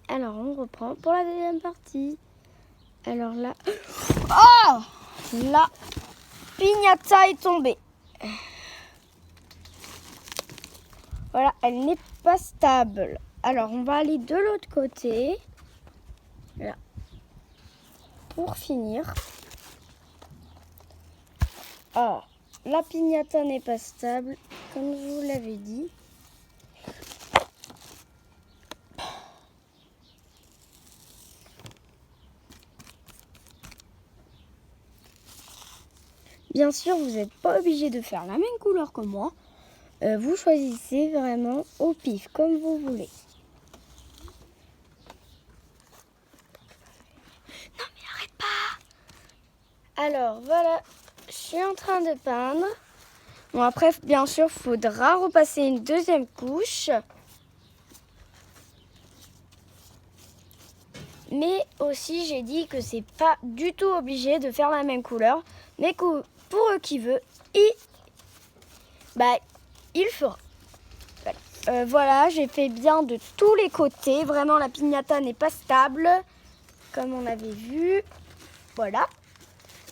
Alors on reprend pour la deuxième partie. Alors là, oh, la piñata est tombée. Voilà, elle n'est pas stable. Alors on va aller de l'autre côté. Là. Pour finir. Oh, la piñata n'est pas stable, comme je vous l'avais dit. Bien sûr, vous n'êtes pas obligé de faire la même couleur que moi. Vous choisissez vraiment au pif, comme vous voulez. Non mais arrête pas! Alors voilà, je suis en train de peindre. Bon après, bien sûr, il faudra repasser une deuxième couche. Mais aussi, j'ai dit que c'est pas du tout obligé de faire la même couleur. Mais que pour eux qui veut, il fera. Voilà, j'ai fait bien de tous les côtés. Vraiment, la piñata n'est pas stable, comme on avait vu. Voilà.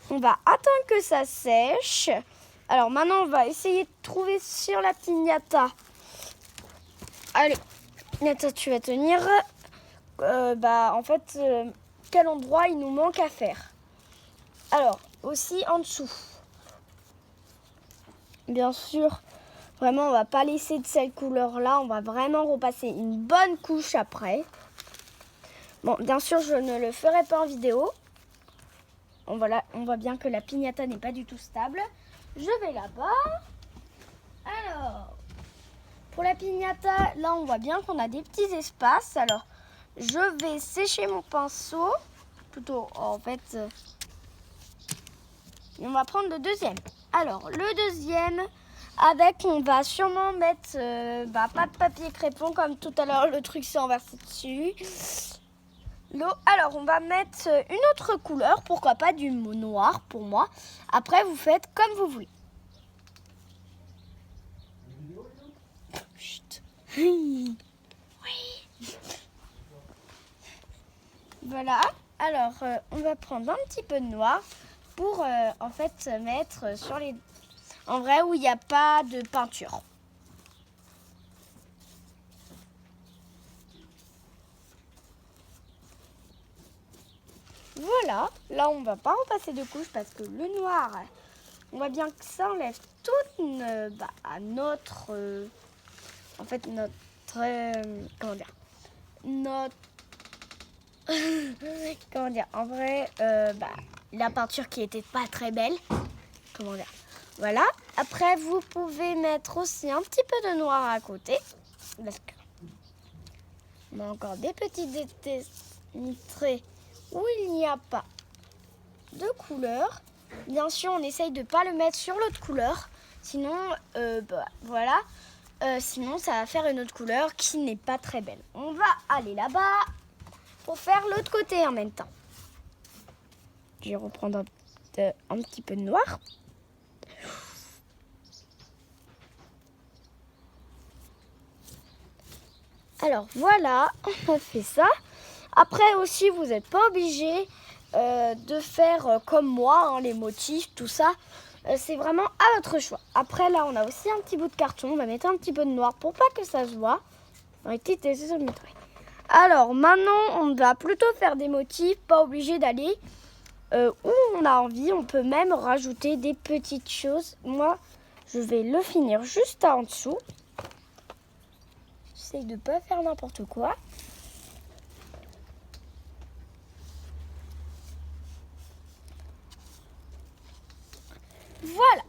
On va attendre que ça sèche. Alors maintenant, on va essayer de trouver sur la piñata. Allez, piñata, tu vas tenir. En fait, quel endroit il nous manque à faire. Alors, aussi en dessous. Bien sûr, vraiment, on va pas laisser de cette couleur-là. On va vraiment repasser une bonne couche après. Bon, bien sûr, je ne le ferai pas en vidéo. On voit bien que la piñata n'est pas du tout stable. Je vais là-bas. Alors, pour la piñata, là, on voit bien qu'on a des petits espaces. Alors, je vais sécher mon pinceau. Plutôt, en fait, on va prendre le deuxième. Alors, le deuxième, on va sûrement mettre pas de papier crépon comme tout à l'heure, le truc s'est renversé dessus. L'eau. Alors, on va mettre une autre couleur, pourquoi pas du noir pour moi. Après, vous faites comme vous voulez. Chut. Oui. Voilà. Alors, on va prendre un petit peu de noir pour en fait mettre sur les... En vrai, où il n'y a pas de peinture. Voilà, là on va pas repasser de couche parce que le noir, on voit bien que ça enlève toute notre, en fait notre, comment dire, notre, comment dire, en vrai, la peinture qui était pas très belle, comment dire, voilà. Après vous pouvez mettre aussi un petit peu de noir à côté, parce que on a encore des petits dénitrés où il n'y a pas de couleur. Bien sûr, on essaye de ne pas le mettre sur l'autre couleur. Sinon, voilà. Sinon, ça va faire une autre couleur qui n'est pas très belle. On va aller là-bas pour faire l'autre côté en même temps. Je vais reprendre un petit peu de noir. Alors voilà, on a fait ça. Après aussi, vous n'êtes pas obligé de faire comme moi, hein, les motifs, tout ça. C'est vraiment à votre choix. Après, là, on a aussi un petit bout de carton. On va mettre un petit peu de noir pour pas que ça se voit. Alors, maintenant, on va plutôt faire des motifs. Pas obligé d'aller où on a envie. On peut même rajouter des petites choses. Moi, je vais le finir juste en dessous. J'essaie de ne pas faire n'importe quoi. Voilà.